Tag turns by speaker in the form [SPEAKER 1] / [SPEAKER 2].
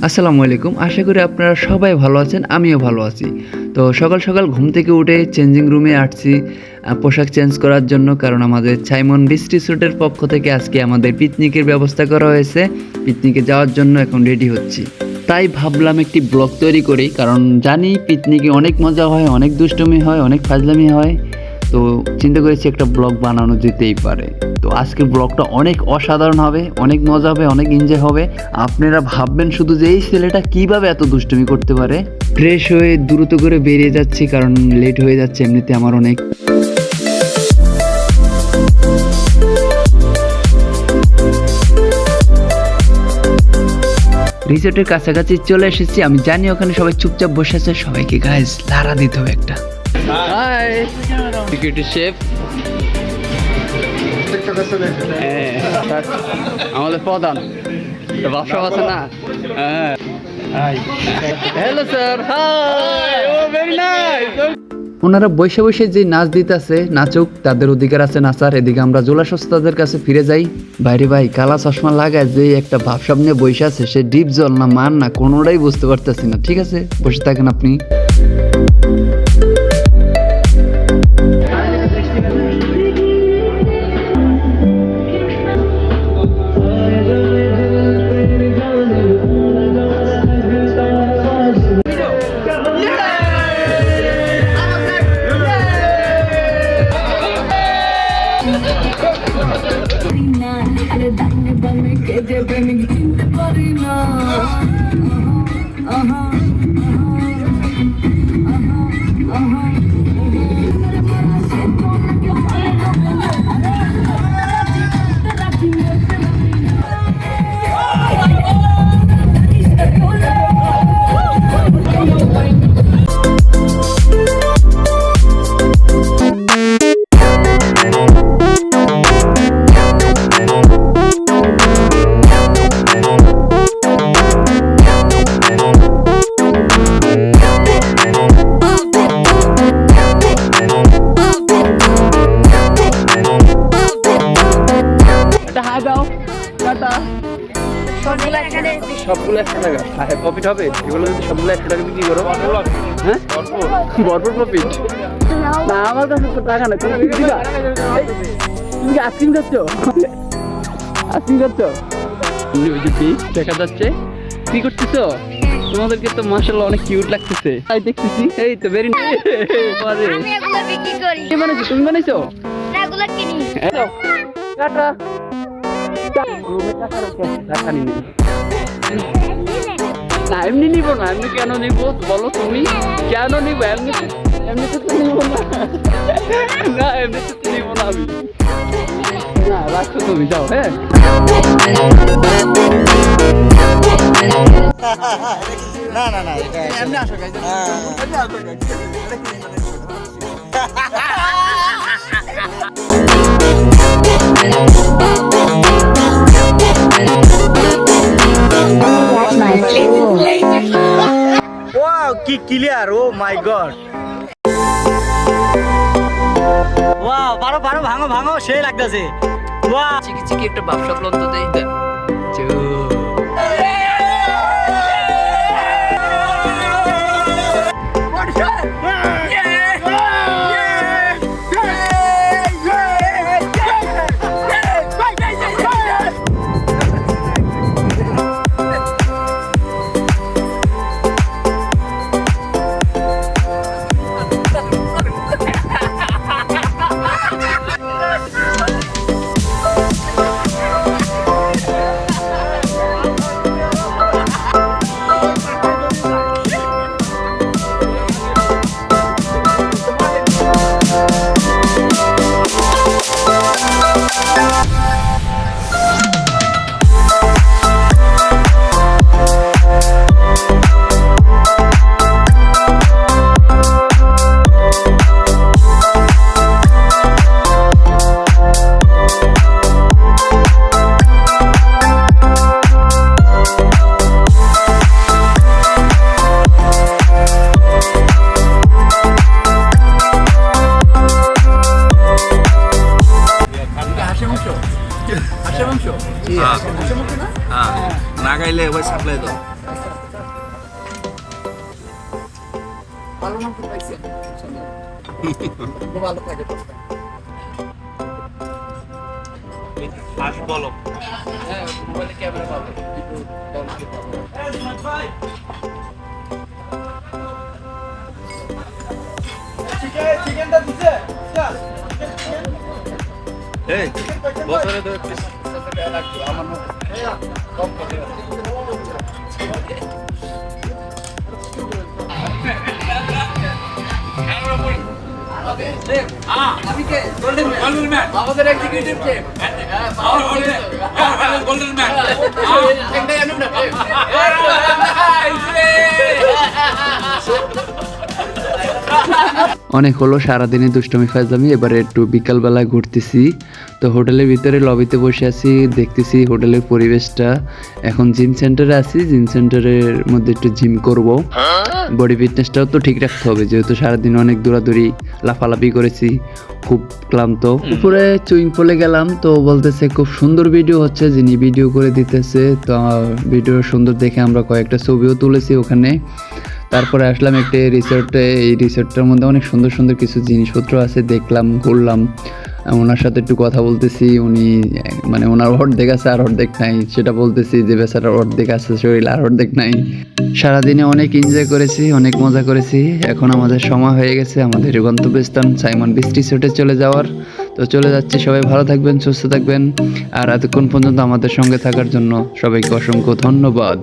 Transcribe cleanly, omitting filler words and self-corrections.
[SPEAKER 1] আসসালামু আলাইকুম। আশা করি আপনারা সবাই ভালো আছেন, আমিও ভালো আছি। তো সকাল সকাল ঘুম থেকে উঠে চেঞ্জিং রুমে আসছি পোশাক চেঞ্জ করার জন্য, কারণ আমাদের সাইমন বিচ রিসোর্টের পক্ষ থেকে আজকে আমাদের পিকনিকের ব্যবস্থা করা হয়েছে। পিকনিকে যাওয়ার জন্য এখন রেডি হচ্ছি। তাই ভাবলাম একটি ব্লগ তৈরি করি, কারণ জানি পিকনিকে অনেক মজা হয়, অনেক দুষ্টুমি হয়, অনেক ফাজলামি হয়। তো চিন্তা করেছি একটা ব্লগ বানানো যেতেই পারে। তো আজকের ব্লগটা অনেক অসাধারণ হবে, অনেক মজা হবে, অনেক এনজয় হবে। আপনারা ভাববেন শুধু যে এই ছেলেটা কিভাবে এত দুষ্টুমি করতে পারে। ফ্রেশ হয়ে দ্রুত করে বেরিয়ে যাচ্ছি, কারণ লেট হয়ে যাচ্ছে এমনিতে আমার অনেক। রিসোর্টের কাছাকাছি চলে এসেছি। আমি জানি ওখানে সবাই চুপচাপ বসে আছে, সবাইকে গাইস লারা দিতে হবে একটা। হাই সিকিউরিটি শেফ, আমাদের প্রধান ব্যবসা আছে না। হ্যালো স্যার, হাই, ও ভেরি নাইস। ওনারা বসে বসে যে নাচ দিতেছে, নাচুক, তাদের অধিকার আছে নাচার। এদিকে আমরা জোলা সস্তাদের কাছে ফিরে যাই। বাইরে ভাই কালা চশমা লাগায় যে একটা ভাবসাব নিয়ে বসে আছে, সে ডিপ জল না মান না কোনোটাই বুঝতে পারতেছি না। ঠিক আছে, বসে থাকেন আপনি। সবগুলো 100 টাকা প্রফিট হবে। এগুলো যদি সবগুলো 100 টাকা বিক্রি করো, হ্যাঁ ভরপুর প্রফিট। না আমার কাছে তো টাকা না, তুমি বিক্রি দিবা। তুমি কি আইসক্রিম খাচ্ছ? আইসক্রিম খাচ্ছ? ওই যে পিস দেখা যাচ্ছে, কি করতেছো? তোমাদেরকে তো মাশাআল্লাহ অনেক কিউট লাগতেছে। তাই দেখতেছি। এই তো ভেরি নাইস। আমি এগুলো বিক্রি করি। কি বানাইছো? তুমি বানাইছো? না, এগুলো কিনি। টাটা। টাকা নিয়ে না, এমনি নিব না। এমনি কেন নিব বলো তুমি? কেন নিব? এমনিতে তো নিব না। না এমনিতে তো নিব না আমি। না রাখছো তুমি, যাও। হ্যাঁ
[SPEAKER 2] না না না, এমনি আসো গাইজ। Wow, কি ক্লিয়ার! ও মাই গড! ওয়াও, পারো পারো, ভাঙো ভাঙো, সেই লাগতেছে। ওয়াও,
[SPEAKER 1] চিকি চিকি একটা ব্যবসা প্লন তো দেই দেন। ভালো নাম তো পাইছেন খুব ভালো থাকে
[SPEAKER 3] আস বলো
[SPEAKER 1] হ্যাঁ মোবাইলে ক্যামেরা পাবে একটু কোয়ালিটি পাবে
[SPEAKER 3] চিকেনটা দিছে এই বছরে তো
[SPEAKER 1] আমার কম করে আমি কে গোল্ডেন ম্যান আমাদের এক্সিকিউটিভ টিম
[SPEAKER 3] গোল্ডেন ম্যান
[SPEAKER 1] একটাই আনুন না অনেক হলো সারাদিনই দুষ্টমি ফাজলামি, এবারে একটু বিকালবেলায় ঘুরতেছি। তো হোটেলের ভিতরে লবিতে বসে আছি, দেখতেছি হোটেলের পরিবেশটা। এখন জিম সেন্টারে আছি, জিম সেন্টারের মধ্যে একটু জিম করব, বডি ফিটনেসটাও তো ঠিক রাখতে হবে, যেহেতু সারাদিন অনেক দৌড়াদৌড়ি লাফালাফি করেছি, খুব ক্লান্ত। উপরে সুইমিং পুলে গেলাম, তো বলতেছে খুব সুন্দর ভিডিও হচ্ছে, যিনি ভিডিও করে দিতেছে। তো ভিডিও সুন্দর দেখে আমরা কয়েকটা ছবিও তুলেছি ওখানে। তারপরে আসলাম একটা রিসোর্টে, এই রিসোর্টটার মধ্যে অনেক সুন্দর সুন্দর কিছু জিনিসপত্র আছে, দেখলাম, ঘুরলাম। ওনার সাথে একটু কথা বলতেছি, উনি মানে ওনার অর্ধেক আছে আর অর্ধেক নাই, সেটা বলতেছি যে বেচারার অর্ধেক আছে শরীর আর অর্ধেক নাই। সারাদিনে অনেক এনজয় করেছি, অনেক মজা করেছি। এখন আমাদের সময় হয়ে গেছে আমাদের গন্তব্যস্থান সাইমন বিচ রিসোর্টে চলে যাওয়ার। তো চলে যাচ্ছি, সবাই ভালো থাকবেন, সুস্থ থাকবেন, আর এতক্ষণ পর্যন্ত আমাদের সঙ্গে থাকার জন্য সবাইকে অসংখ্য ধন্যবাদ।